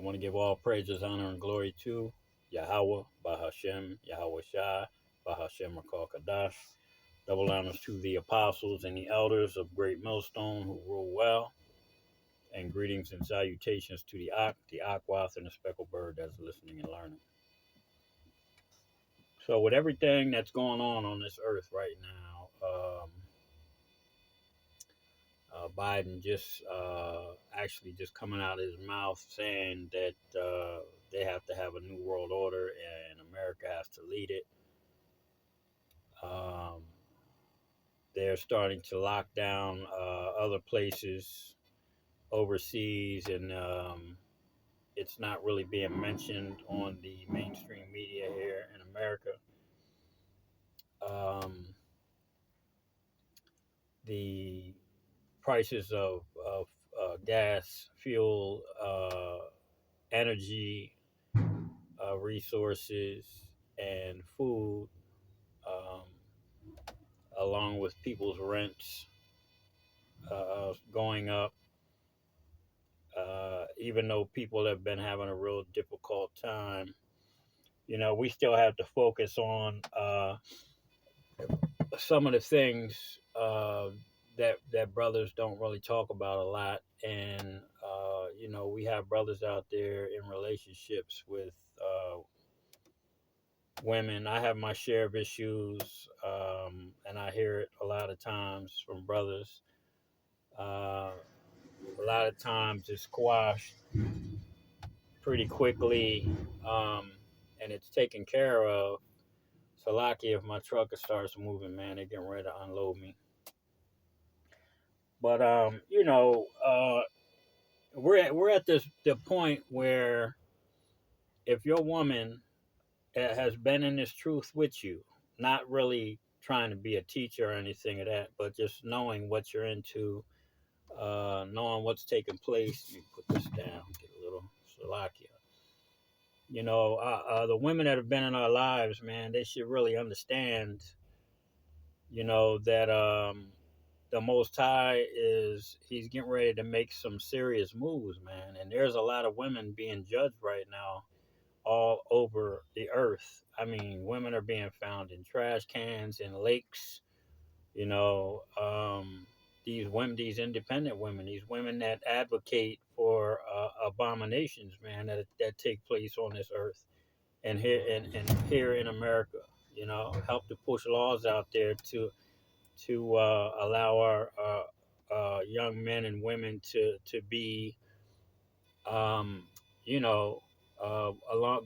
I want to give all praises, honor, and glory to Yahweh, Bahashem, Yahweh Shai, Bahashem Rakal Kadash. Double honors to the apostles and the elders of Great Millstone who rule well. And greetings and salutations to the Akwath, and the speckled bird that's listening and learning. So with everything that's going on this earth right now, Biden just actually just coming out of his mouth saying that they have to have a new world order and America has to lead it. They're starting to lock down other places overseas, and it's not really being mentioned on the mainstream media here in America. The prices of gas, fuel, energy, resources, and food, um, along with people's rents going up. Even though people have been having a real difficult time, we still have to focus on some of the things that brothers don't really talk about a lot. And we have brothers out there in relationships with women. I have my share of issues, and I hear it a lot of times from brothers. A lot of times it's squashed pretty quickly, and it's taken care of. So lucky if my truck starts moving, man, they're getting ready to unload me. But we're at the point where if your woman has been in this truth with you, not really trying to be a teacher or anything of that, but just knowing what you're into, knowing what's taking place. Let me put this down, get a little Slovakia. The women that have been in our lives, man, they should really understand, that the Most High he's getting ready to make some serious moves, man. And there's a lot of women being judged right now all over the earth. I mean, women are being found in trash cans, in lakes, these women, these independent women, these women that advocate for abominations, man, that take place on this earth and here in America, help to push laws out there to allow our young men and women to be, go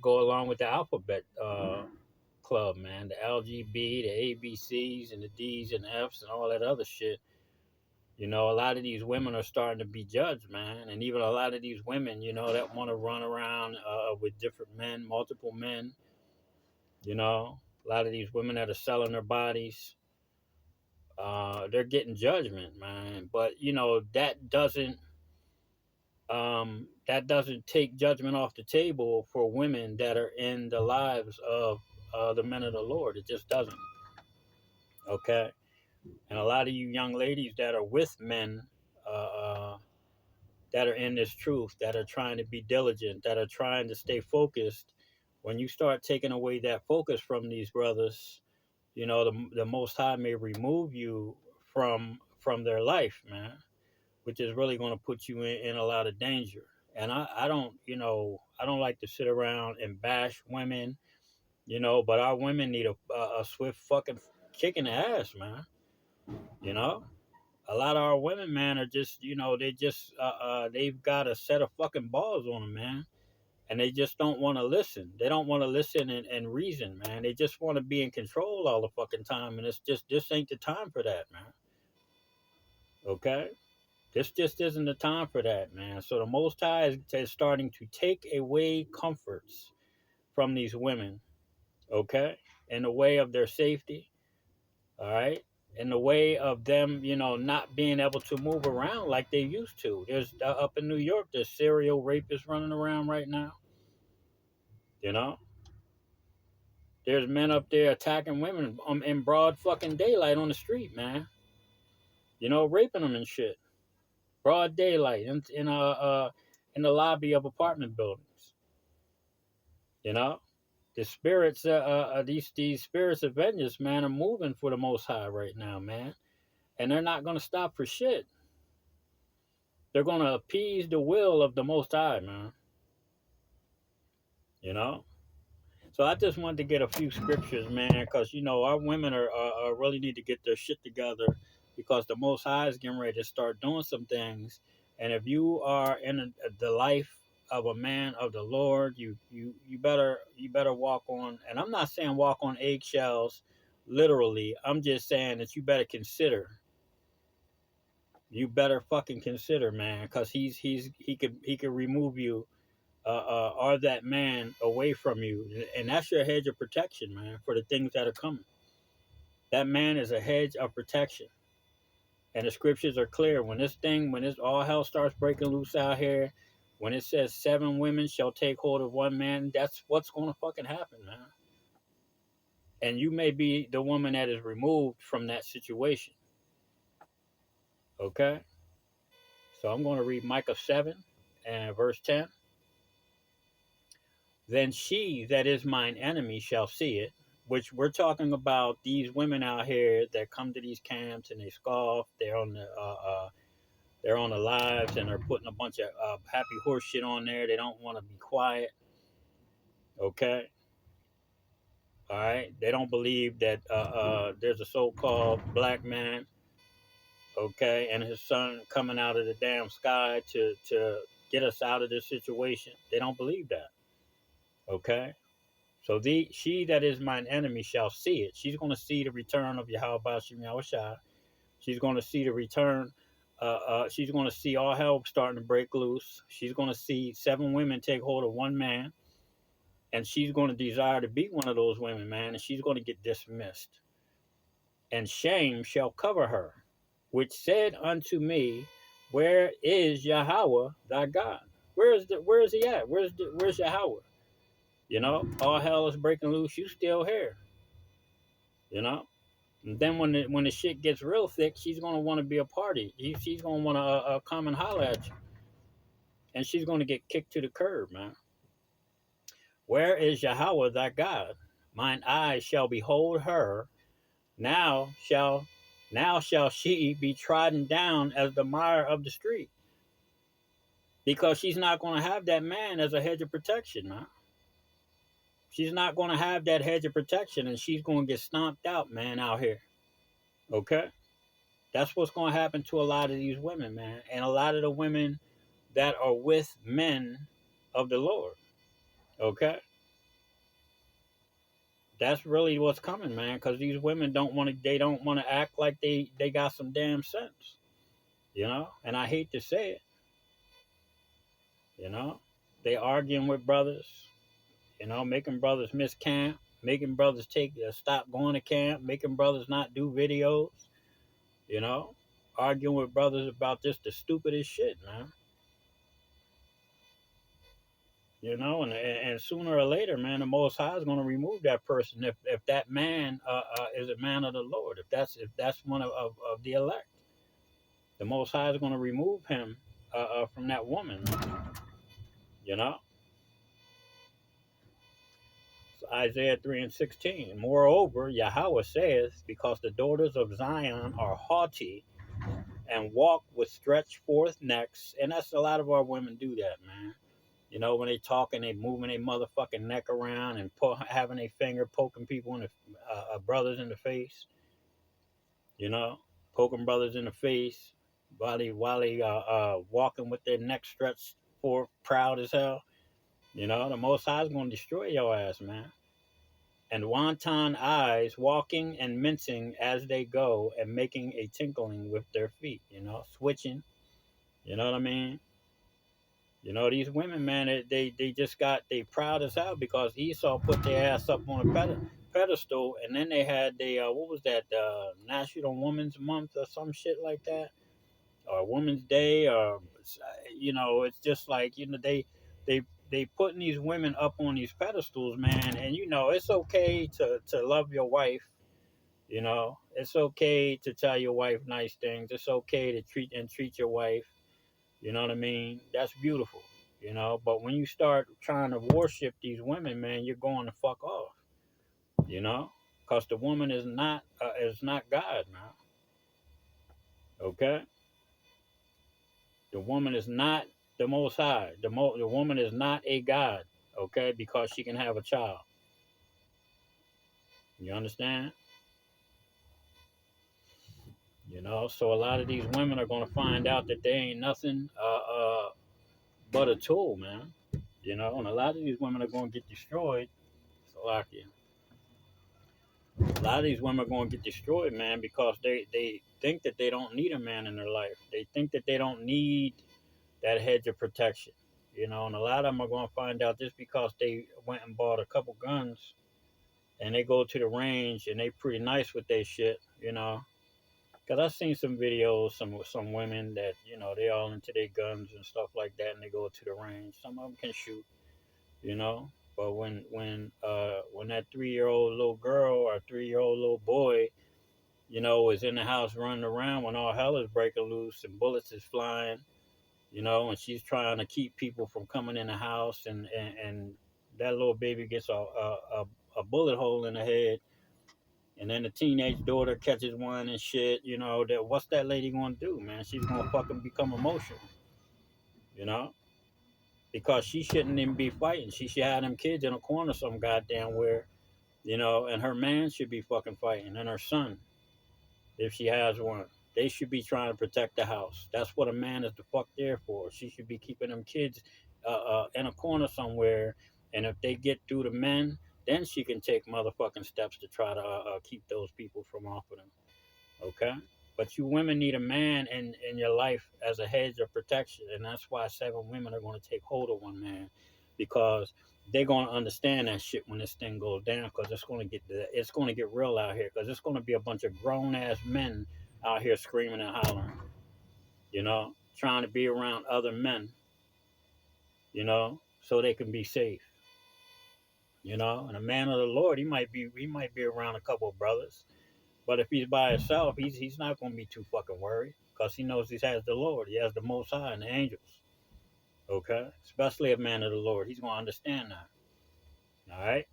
along with the alphabet club, man, the LGB, the ABCs, and the D's and F's, and all that other shit. A lot of these women are starting to be judged, man, and even a lot of these women, that want to run around with different men, multiple men. A lot of these women that are selling their bodies. They're getting judgment, man. But that doesn't take judgment off the table for women that are in the lives of the men of the Lord. It just doesn't. Okay, and a lot of you young ladies that are with men, that are in this truth, that are trying to be diligent, that are trying to stay focused. When you start taking away that focus from these brothers, the Most High may remove you from their life, man, which is really going to put you in a lot of danger. And I don't like to sit around and bash women, but our women need a swift fucking kick in the ass, man. A lot of our women, man, are just, they've got a set of fucking balls on them, man. And they just don't want to listen. They don't want to listen and reason, man. They just want to be in control all the fucking time. And this ain't the time for that, man. Okay? This just isn't the time for that, man. So the Most High is starting to take away comforts from these women, okay? In the way of their safety, all right? In the way of them, not being able to move around like they used to. There's up in New York, there's serial rapists running around right now. There's men up there attacking women in broad fucking daylight on the street, man. Raping them and shit. Broad daylight in the lobby of apartment buildings. You know, the spirits, these spirits of vengeance, man, are moving for the Most High right now, man, and they're not gonna stop for shit. They're gonna appease the will of the Most High, man. You know. So I just wanted to get a few scriptures, man, because our women are really need to get their shit together, because the Most High is getting ready to start doing some things, and if you are in the life of a man of the Lord, you better walk on. And I'm not saying walk on eggshells, literally. I'm just saying that you better consider. You better fucking consider, man, because he could remove you are that man away from you. And that's your hedge of protection, man, for the things that are coming. That man is a hedge of protection. And the scriptures are clear. When this all hell starts breaking loose out here, when it says 7 women shall take hold of one man, that's what's going to fucking happen, man. And you may be the woman that is removed from that situation. Okay? So I'm going to read Micah 7 and verse 10. Then she that is mine enemy shall see it. Which we're talking about these women out here that come to these camps and they scoff. They're on the lives and they're putting a bunch of happy horse shit on there. They don't want to be quiet. Okay, all right. They don't believe that there's a so-called black man. Okay, and his son coming out of the damn sky to get us out of this situation. They don't believe that. Okay. So she that is mine enemy shall see it. She's going to see the return of Yahweh Bashim Yahushua. She's going to see the return. She's going to see all hell starting to break loose. She's going to see 7 women take hold of one man, and she's going to desire to be one of those women, man. And she's going to get dismissed, and shame shall cover her, which said unto me, "Where is Yahweh thy God?" Where is he at? Where's Yahweh? All hell is breaking loose. You still here? You know. And then when the shit gets real thick, she's gonna want to be a party. She's gonna want to come and holler at you, and she's gonna get kicked to the curb, man. Where is Yahweh thy God? Mine eyes shall behold her. Now shall now shall she be trodden down as the mire of the street, because she's not gonna have that man as a hedge of protection, man. She's not gonna have that hedge of protection, and she's gonna get stomped out, man, out here. Okay. That's what's going to happen to a lot of these women, man. And a lot of the women that are with men of the Lord. Okay? That's really what's coming, man, because these women don't want to act like they got some damn sense. And I hate to say it, you know? They arguing with brothers, making brothers miss camp, making brothers stop going to camp, making brothers not do videos, you know? Arguing with brothers about just the stupidest shit, man. And sooner or later, man, the Most High is going to remove that person if that man is a man of the Lord. If that's one of the elect, the Most High is going to remove him from that woman. You know, so Isaiah 3:16. Moreover, Yahweh saith, because the daughters of Zion are haughty and walk with stretched forth necks, and that's a lot of our women do that, man. When they talking, they moving their motherfucking neck around and having a finger poking people in the brothers in the face. You know, poking brothers in the face while they walking with their neck stretched forth, proud as hell. The Most High is going to destroy your ass, man. And wanton eyes walking and mincing as they go and making a tinkling with their feet. Switching. You know what I mean? These women, man, they just they proud as hell because Esau put their ass up on a pedestal, and then they had what was that, National Women's Month or some shit like that, or Women's Day, or it's just like they they putting these women up on these pedestals, man, and it's okay to love your wife. It's okay to tell your wife nice things. It's okay to treat your wife. You know what I mean? That's beautiful. you know. But when you start trying to worship these women, man, you're going to fuck off, you know, because the woman is not God, man. Okay, the woman is not the Most High. The woman is not a God. Okay, because she can have a child. You understand? You know, so a lot of these women are going to find out that they ain't nothing but a tool, man. You know, and a lot of these women are going to get destroyed. So like, a lot of these women are going to get destroyed, man, because they think that they don't need a man in their life. They think that they don't need that hedge of protection. You know, and a lot of them are going to find out just because they went and bought a couple guns and they go to the range and they pretty nice with their shit, you know. Cause I've seen some videos, some women that they all into their guns and stuff like that, and they go to the range. Some of them can shoot, you know. But when that 3 year old little girl or 3 year old little boy, is in the house running around when all hell is breaking loose and bullets is flying, and she's trying to keep people from coming in the house, and that little baby gets a bullet hole in the head, and then the teenage daughter catches one and shit, that what's that lady gonna do, man? She's gonna fucking become emotional, you know? Because she shouldn't even be fighting. She should have them kids in a corner some goddamn where, and her man should be fucking fighting, and her son, if she has one. They should be trying to protect the house. That's what a man is the fuck there for. She should be keeping them kids in a corner somewhere, and if they get through the men, then she can take motherfucking steps to try to keep those people from off of them. Okay? But you women need a man in your life as a hedge of protection. And that's why 7 women are going to take hold of one man, because they're going to understand that shit when this thing goes down, because it's going to get real out here, because it's going to be a bunch of grown ass men out here screaming and hollering, trying to be around other men, so they can be safe. And a man of the Lord, he might be around a couple of brothers, but if he's by himself, he's not going to be too fucking worried, because he knows he has the Lord. He has the Most High and the angels. Okay? Especially a man of the Lord. He's going to understand that. All right?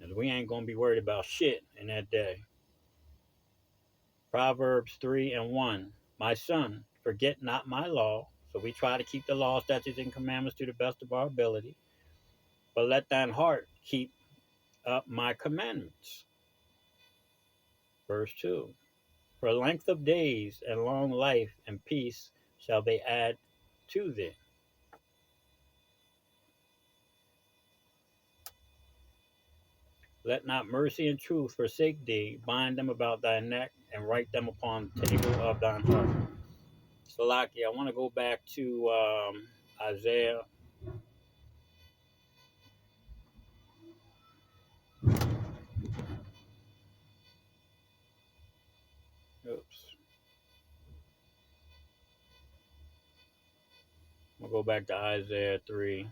And we ain't going to be worried about shit in that day. Proverbs 3:1. My son, forget not my law. So we try to keep the law, statutes, and commandments to the best of our ability. But let thine heart keep up my commandments. Verse 2. For length of days and long life and peace shall they add to thee. Let not mercy and truth forsake thee. Bind them about thy neck and write them upon the table of thine heart. Salaki, I want to go back to Isaiah. Oops. We'll go back to Isaiah 3.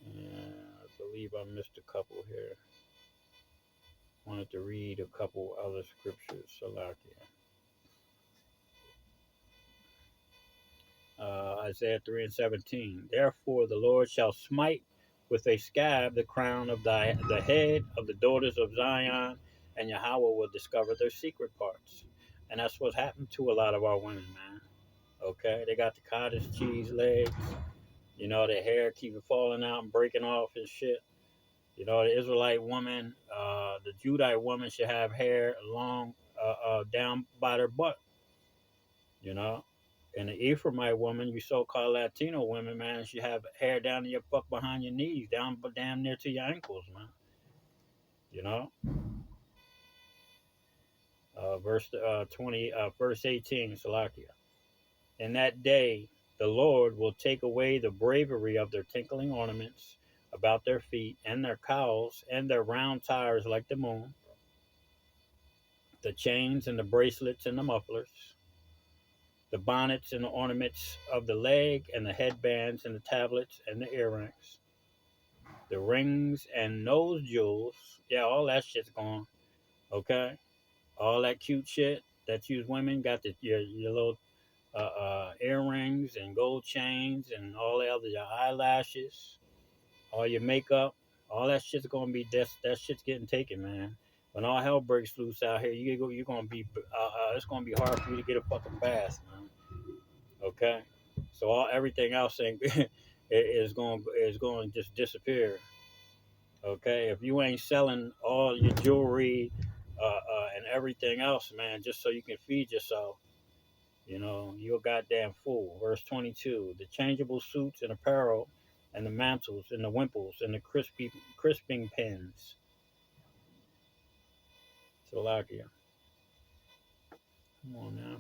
And I believe I missed a couple here. Wanted to read a couple other scriptures. Salakia. Isaiah 3:17. Therefore the Lord shall smite with a scab the crown of the head of the daughters of Zion, and Yahweh will discover their secret parts. And that's what's happened to a lot of our women, man. Okay, they got the cottage cheese legs. Their hair keep falling out and breaking off and shit. The Israelite woman, the Judite woman should have hair long down by their butt. You know, and the Ephraimite woman, you so-called Latino women, man, should have hair down to your fuck behind your knees, down but damn near to your ankles, man. You know, verse 18, Salakia. In that day, the Lord will take away the bravery of their tinkling ornaments about their feet, and their cowls, and their round tires like the moon, the chains and the bracelets and the mufflers, the bonnets and the ornaments of the leg, and the headbands and the tablets and the earrings, the rings and nose jewels. Yeah, all that shit's gone. Okay, all that cute shit that you women got your little earrings and gold chains and all the other your eyelashes, all your makeup, all that shit's gonna be that shit's getting taken, man. When all hell breaks loose out here, you're gonna be it's gonna be hard for you to get a fucking bath, man. Okay, so all everything else ain't is going to just disappear. Okay, if you ain't selling all your jewelry and everything else, man, just so you can feed yourself, you're a goddamn fool. Verse 22: the changeable suits and apparel, and the mantles and the wimples and the crisping pins. Slovakia. Come on now.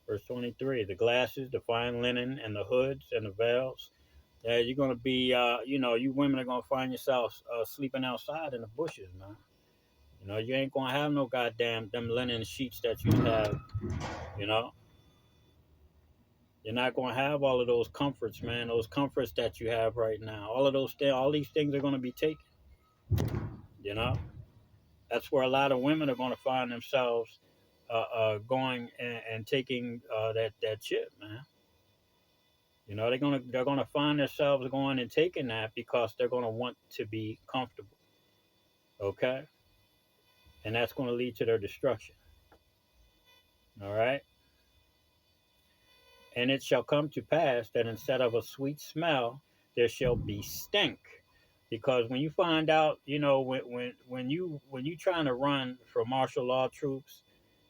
Verse 23: the glasses, the fine linen, and the hoods and the veils. Yeah, you're gonna be, you women are gonna find yourselves sleeping outside in the bushes, man. You ain't gonna have no goddamn them linen sheets that you have. You know, you're not gonna have all of those comforts, man. Those comforts that you have right now. All of those things, all these things are gonna be taken. You know, that's where a lot of women are gonna find themselves going and taking that shit, man. They're gonna find themselves going and taking that because they're gonna want to be comfortable. Okay, and that's gonna lead to their destruction. All right. And it shall come to pass that instead of a sweet smell, there shall be stink. Because when you find out, when you trying to run for martial law troops,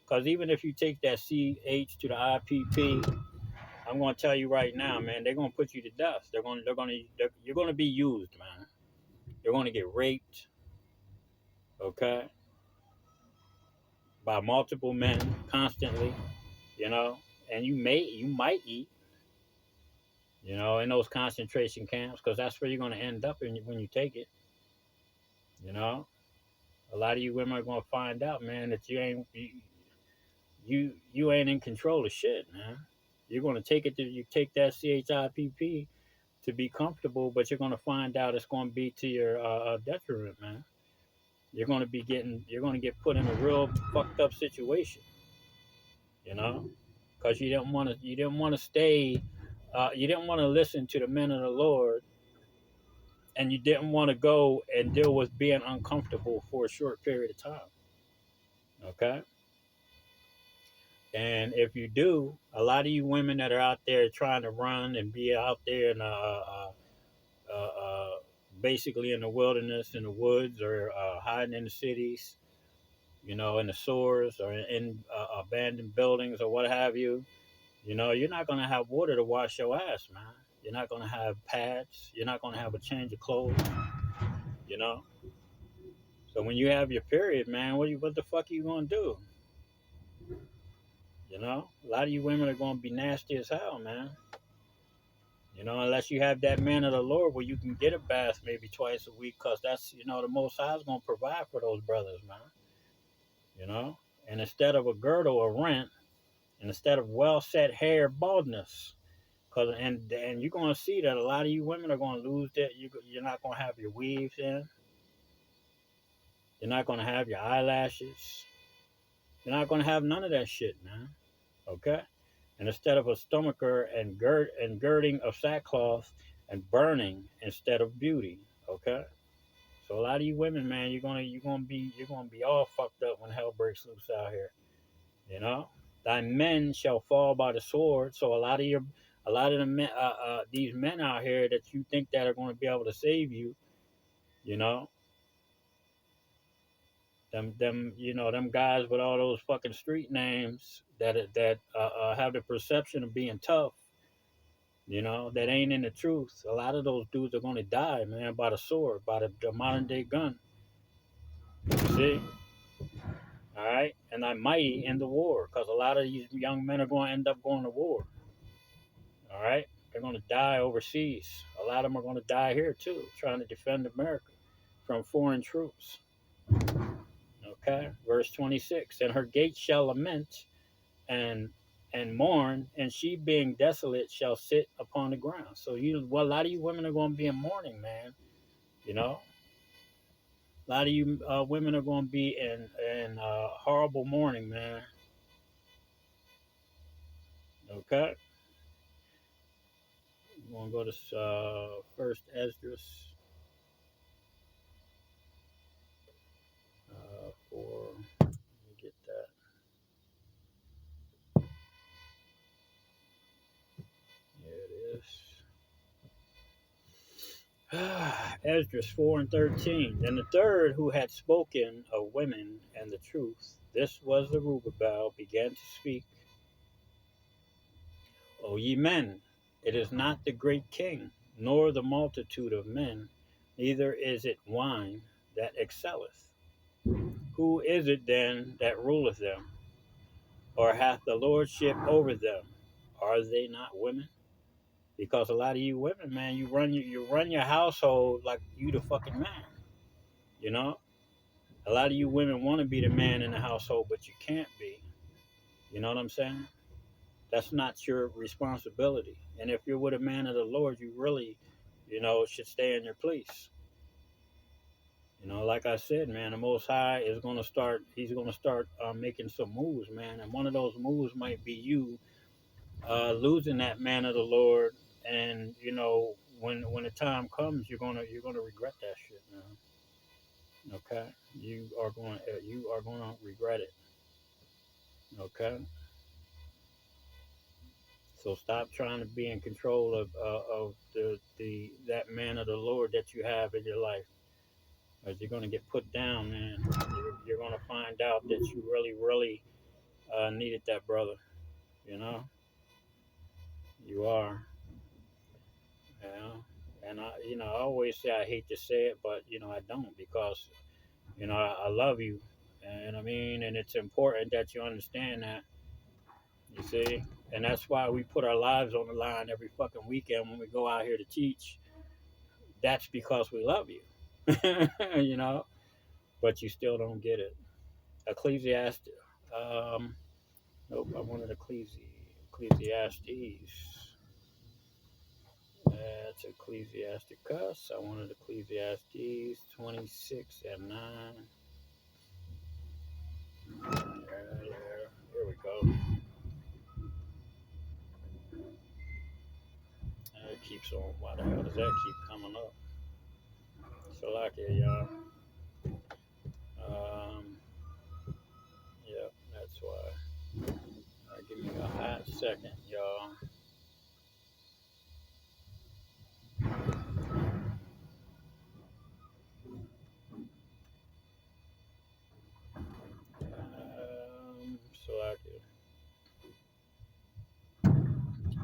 because even if you take that CH to the IPP, I'm going to tell you right now, man, they're going to put you to death. You're going to be used, man. You're going to get raped, okay, by multiple men constantly, you know, and you might eat, in those concentration camps, because that's where you're going to end up when you take it. You know, a lot of you women are going to find out, man, that you ain't in control of shit, man. You're going to you take that CHIPP to be comfortable, but you're going to find out it's going to be to your detriment, man. You're going to get put in a real fucked up situation, you know, because you didn't want to stay, you didn't want to listen to the men of the Lord, and you didn't want to go and deal with being uncomfortable for a short period of time. Okay. And if you do, a lot of you women that are out there trying to run and be out there and uh, uh, basically in the wilderness, in the woods, or hiding in the cities, in the sewers or in abandoned buildings or what have you, you're not going to have water to wash your ass, man. You're not going to have pads. You're not going to have a change of clothes, you know. So when you have your period, man, what the fuck are you going to do? A lot of you women are going to be nasty as hell, man. Unless you have that man of the Lord where you can get a bath maybe twice a week, because that's, the Most High is going to provide for those brothers, man. You know? And instead of a girdle or rent, and instead of well set hair, baldness. And you're going to see that a lot of you women are going to lose that. You're not going to have your weaves in. You're not going to have your eyelashes. You're not going to have none of that shit, man. Okay? And instead of a stomacher and girding of sackcloth and burning instead of beauty. Okay? So a lot of you women, man, you're gonna be all fucked up when hell breaks loose out here. You know, thy men shall fall by the sword. So a lot of the men, these men out here that you think that are going to be able to save you, you know, them guys with all those fucking street names that have the perception of being tough. That ain't in the truth. A lot of those dudes are going to die, man, by the sword, by the modern day gun. You see? All right, and I'm mighty in the war, because a lot of these young men are going to end up going to war. All right, they're going to die overseas. A lot of them are going to die here too, trying to defend America from foreign troops. Okay, verse 26: and her gates shall lament and mourn, and she being desolate shall sit upon the ground. So a lot of you women are going to be in mourning, man. You know, a lot of you women are going to be in horrible mourning, man. Okay, we're gonna go to first Ezra 4. Let me get that. Here it is. Esdras 4 and 13. Then the third, who had spoken of women and the truth, this was the Zerubbabel, began to speak. O ye men, it is not the great king, nor the multitude of men, neither is it wine that excelleth. Who is it then that ruleth them, or hath the lordship over them? Are they not women? Because a lot of you women, man, you run your household like you the fucking man. You know, a lot of you women want to be the man in the household, but you can't be. You know what I'm saying? That's not your responsibility. And if you're with a man of the Lord, you really, should stay in your place. Like I said, man, the Most High is going to start. He's going to start making some moves, man. And one of those moves might be you losing that man of the Lord. And when the time comes, you're gonna regret that shit, man. Okay, you are going to regret it. Okay, so stop trying to be in control of the that man of the Lord that you have in your life, because you're gonna get put down, man. You're gonna find out that you really, really needed that brother. You know, you are. Yeah, and I always say I hate to say it, but I don't, because I love you, and I mean, and it's important that you understand that. You see, and that's why we put our lives on the line every fucking weekend when we go out here to teach. That's because we love you, you know. But you still don't get it. Ecclesiastes. Um, nope, I wanted Ecclesiastes. That's Ecclesiasticus. I wanted Ecclesiastes 26 and 9. Here we go. It keeps on. Why the hell does that keep coming up? So like it, y'all. Um, yeah, that's why. Give me a hot second, y'all. So like it.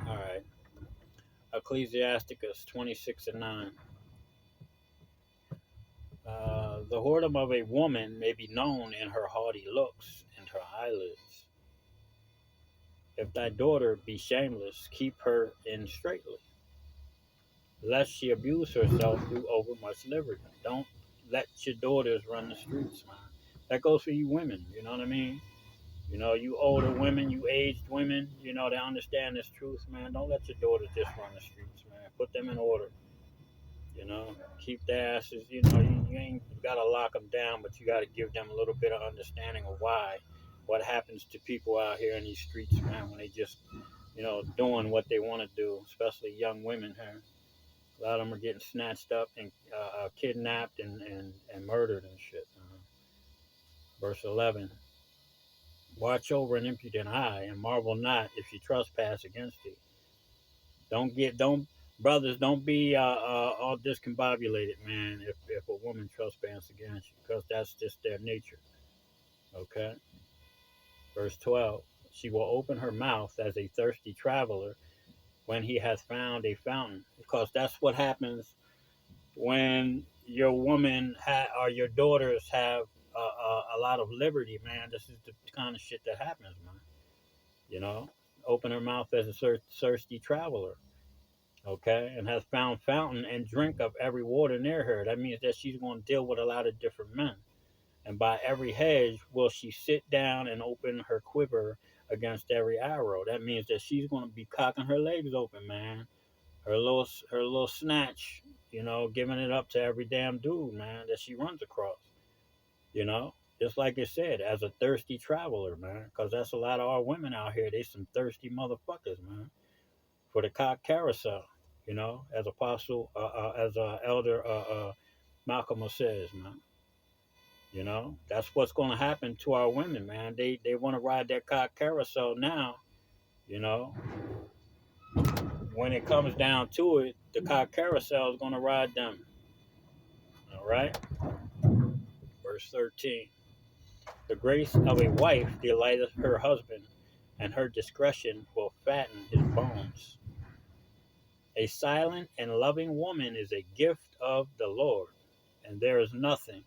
All right. Ecclesiasticus 26 and 9. The whoredom of a woman may be known in her haughty looks and her eyelids. If thy daughter be shameless, keep her in straitly, lest she abuse herself through overmuch liberty. Don't let your daughters run the streets, man. That goes for you women, you know what I mean? You older women, you aged women, they understand this truth, man. Don't let your daughters just run the streets, man. Put them in order, keep their asses, you ain't got to lock them down, but you got to give them a little bit of understanding of what happens to people out here in these streets, man, when they just, doing what they want to do, especially young women here. A lot of them are getting snatched up and kidnapped and murdered and shit. Verse 11. Watch over an impudent eye, and marvel not if she trespass against thee. Don't brothers, don't be all discombobulated, man. If a woman trespass against you, because that's just their nature. Okay. Verse 12. She will open her mouth as a thirsty traveler when he has found a fountain, because that's what happens when your woman or your daughters have a lot of liberty, man. This is the kind of shit that happens, man. You know, open her mouth as a thirsty traveler, okay, and has found fountain and drink of every water near her. That means that she's going to deal with a lot of different men. And by every hedge will she sit down and open her quiver against every arrow. That means that she's going to be cocking her legs open, man. Her little snatch, giving it up to every damn dude, man, that she runs across. You know, Just like it said, as a thirsty traveler, man, because that's a lot of our women out here. They some thirsty motherfuckers, man, for the cock carousel. You know, as Apostle, as Elder Malcolm says, man. You know, that's what's going to happen to our women, man. They want to ride that cock carousel now. You know, when it comes down to it, the cock carousel is going to ride them. All right, verse 13. The grace of a wife delighteth her husband, and her discretion will fatten his bones. A silent and loving woman is a gift of the Lord, and there is nothing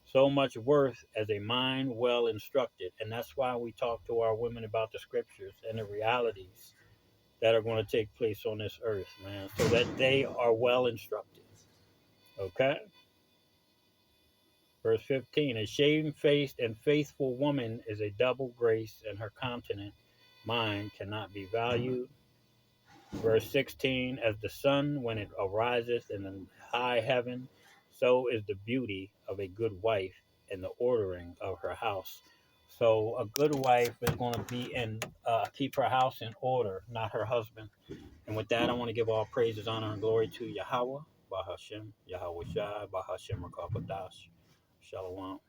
so much worth as a mind well instructed. And that's why we talk to our women about the scriptures and the realities that are going to take place on this earth, man, so that they are well instructed. Okay? Verse 15. A shamefaced and faithful woman is a double grace, and her continent mind cannot be valued. Verse 16. As the sun when it ariseth in the high heaven, so is the beauty of a good wife in the ordering of her house. So a good wife is going to be in keep her house in order, not her husband. And with that, I want to give all praises, honor, and glory to Yahweh, Bahashem, Yahweh Shai, Bahashem Rakabadash. Shalom.